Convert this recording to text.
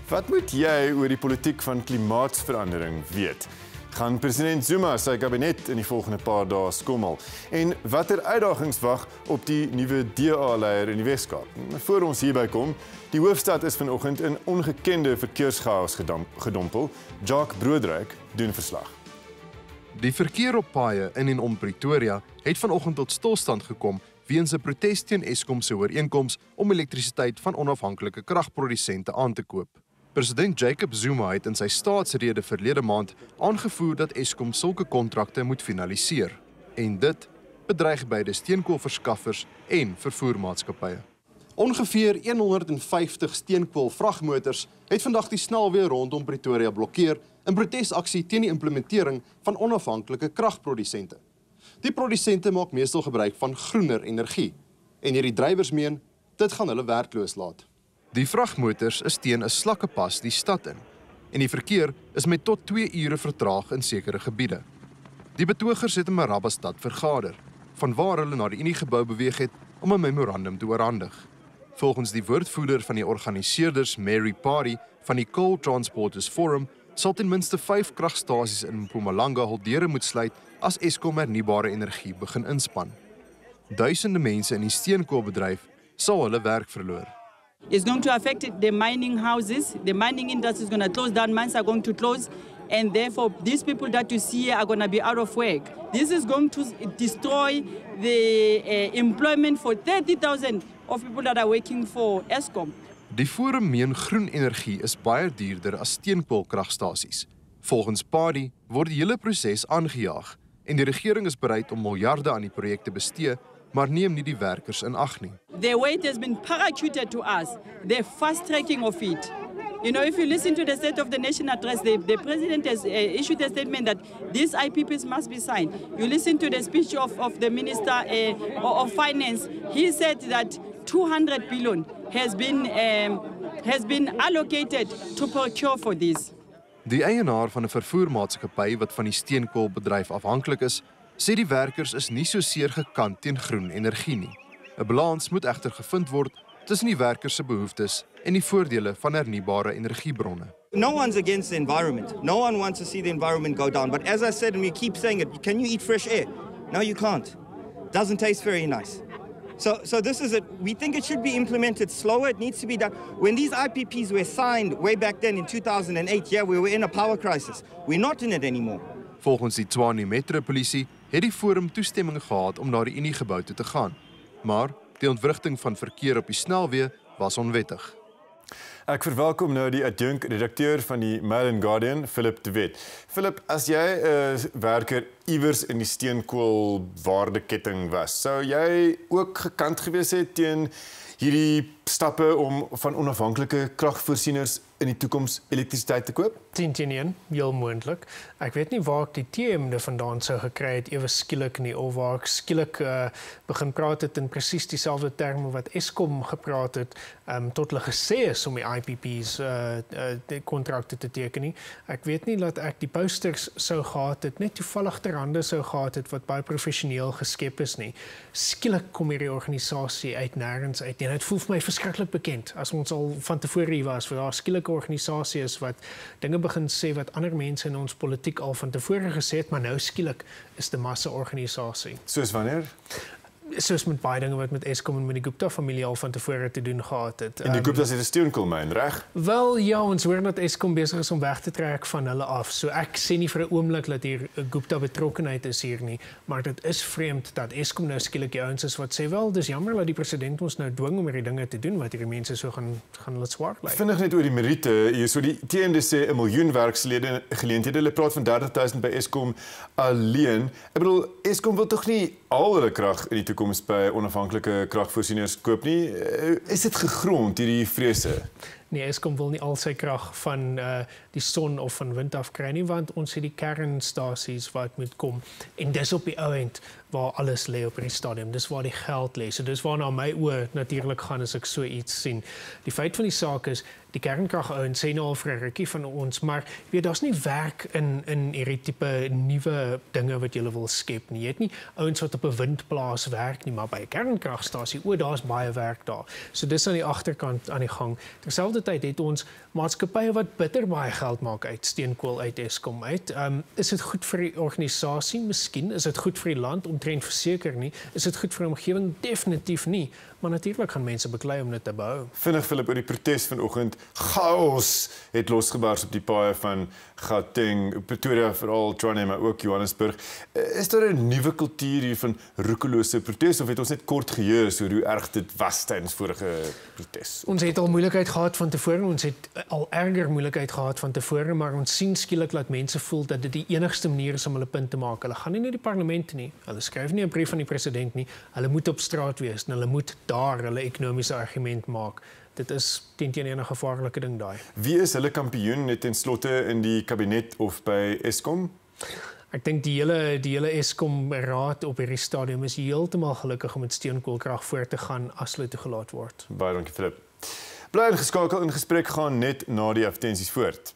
Wat moet jy oor die politiek van klimaatsverandering weet? Gaan president Zuma sy kabinet in die volgende paar dae skommel? En watter uitdagings wag op die nuwe DA-leier in die Weskaap? Voor ons hierby kom, die hoofstad is vanoggend in ongekende verkeerschaos gedompel. Jacques Broodryk doen verslag. Die verkeer op paaie in en om Pretoria het vanoggend tot stilstand gekom weens 'n protes teen Eskom se ooreenkoms om elektrisiteit van onafhanklike kragprodusente aan te koop. President Jacob Zuma het in sy staatsrede verlede maand aangevoer dat Eskom sulke kontrakte moet finaliseer en dit bedreig beide steenkoolverskaffers en vervoermaatskappye. Ongeveer 150 steenkoolvragmotors het vandag die snelweë rondom Pretoria blokkeer in protesaksie teen die implementering van onafhanklike kragprodusente. Die produsente maak meestal gebruik van groener energie en hierdie drywers meen dit gaan hulle werkloos laat. Die vragmotors is teen 'n slakkepas die stad in en die verkeer is met tot 2 ure vertraag in sekere gebiede. Die betogers het in Marabastad vergader, vanwaar hulle na die Uniegebou beweeg het om 'n memorandum te oorhandig. Volgens die woordvoerder van die organiseerders, Mary Party, van die Coal Transporters Forum, sal ten minste 5 kragstasies in Mpumalanga hul deure moet sluit as Eskom hernubare energie begin inspan. Duisende mense in die steenkoolbedryf sal hulle werk verloor. It's going to affect the mining houses. The mining industry is going to close down. Mines are going to close. And therefore, these people that you see here are going to be out of work. This is going to destroy the employment for 30,000 of people that are working for Eskom. Die forum meen groen energie is baie duurder as steenkoolkragstasies. Volgens Party word die hele proses aangejaag en die regering is bereid om miljarde aan die projek te bestee, maar neem nie die werkers in ag nie. The way it has been parachuted to us, the fast tracking of it. You know, if you listen to the State of the Nation address, the President has issued a statement that these IPPs must be signed. You listen to the speech of the Minister of Finance, he said that 200 billion has been allocated to procure for this. Die eienaar van 'n vervoermaatskappy wat van die steenkoolbedryf afhanklik is, sê die werkers is nie so seer gekant teen groen energie nie. 'n Balans moet egter gevind word tussen die werkers se behoeftes en die voordele van hernubare energiebronne. No one's against the environment. No one wants to see the environment go down. But as I said, and we keep saying it, can you eat fresh air? No, you can't. Doesn't taste very nice. So this is it. We think it should be implemented slower. It needs to be done. When these IPPs were signed way back then in 2008, yeah, we were in a power crisis. We're not in it anymore. Volgens die Tshwane Metropolisie het die forum toestemming gehad om na die Uniegebou toe te gaan. Maar die ontwrigting van verkeer op die snelweë was onwettig. Ek verwelkom nou die adjunk-redakteur van die Mail and Guardian, Philip de Wet. Philip, as jy 'n werker iewers in die steenkoolwaardeketting was, sou jy ook gekant gewees het teen hierdie stappe om van onafhanklike kragvoorsieners in die toekoms elektrisiteit te koop? 10-1, heel moontlik. Ek weet nie waar ek die teemde vandaan sou gekry het ewe skielik nie, of waar ek skielik begin praat het in presies dieselfde terme wat Eskom gepraat het, tot hulle gesê is om die IPP's die kontrakte te teken nie. Ek weet nie dat ek die posters sou gehad het, net toevallig ter hande sou gehad het wat baie professioneel geskep is nie. Skielik kom hierdie organisasie uit nêrens uit en dit voel vir my verskriklik bekend as ons al van tevore hier was, vir daar skielike organisasie is wat dinge begin sê wat ander mense in ons politiek al van tevore gesê het, maar nou skielik is die massa-organisasie. Soos wanneer? Soos met baie dinge wat met Eskom en met die Gupta-familie al van tevore te doen gehad het. En die Gupta's het 'n steenkoolmyn, reg? Wel ja, ons hoor dat Eskom besig is om weg te trek van hulle af. So ek sê nie vir 'n oomblik dat hier 'n Gupta betrokkenheid is hier nie, maar dit is vreemd dat Eskom nou skielik die ouens is wat sê wel, dis jammer dat die president ons nou dwing om hierdie dinge te doen wat hierdie mense so gaan hulle swaar lê. Vinnig net oor die meriete. Hier so die TND sê 1 miljoen werksgeleenthede. Hulle praat van 30,000 by Eskom alleen. Ek bedoel, Eskom wil tog nie al hulle krag in die toekoms by onafhanklike kragvoorsieners koop nie. Is dit gegrond hierdie vrese? Nee, Eskom wil nie al sy krag van die son of van wind af kry nie, want ons het die kernstasies wat moet kom. En dis op die ou end waar alles lê op die stadium. Dis waar die geld lê. So dis waarna my oë natuurlik gaan as ek so iets sien. Die feit van die saak is, die kernkragouens sê nou al vir 'n rukkie van ons, maar weet daar's nie werk in hierdie tipe nuwe dinge wat jy wil skep nie. Jy het nie ouens wat op 'n windplaas werk nie, maar by 'n kernkragstasie, daar's baie werk daar. So dis aan die agterkant aan die gang. Terselfdertyd Terselfdertyd het ons maatskappye wat bitter baie geld maak uit steenkool uit Eskom uit. Is dit goed vir die organisasie? Miskien. Is dit goed vir die land? Omtrent verseker nie. Is dit goed vir die omgewing? Definitief nie. Maar natuurlik gaan mense beklei om dit te behou. Vinnig Philip, oor die protes vanoggend, chaos het losgebars op die paaie van Gauteng, Pretoria veral, Tshwane, maar ook Johannesburg. Is daar 'n nuwe kultuur hier van roekelose protes of het ons net kort geheers oor hoe erg dit was tydens vorige protes? Ons het al moeilikheid gehad van tevore, ons het al erger moeilikheid gehad van tevore, maar ons sien skielik dat mense voel dat dit die enigste manier is om hulle punt te maak. Hulle gaan nie na die parlement nie, hulle skryf nie 'n brief aan die president nie, hulle moet op straat wees en hulle moet daar hulle ekonomiese argument maak. Dit is teen enige gevaarlike ding daai. Wie is hulle kampioen net ten slotte in die kabinet of by Eskom? Ek dink die hele Eskom raad op hierdie stadium is heeltemal gelukkig om met steenkoolkrag voort te gaan as hulle toegelaat word. Baie dankie Philip. Bly ingeskakel, in gesprek gaan net na die advertensies voort.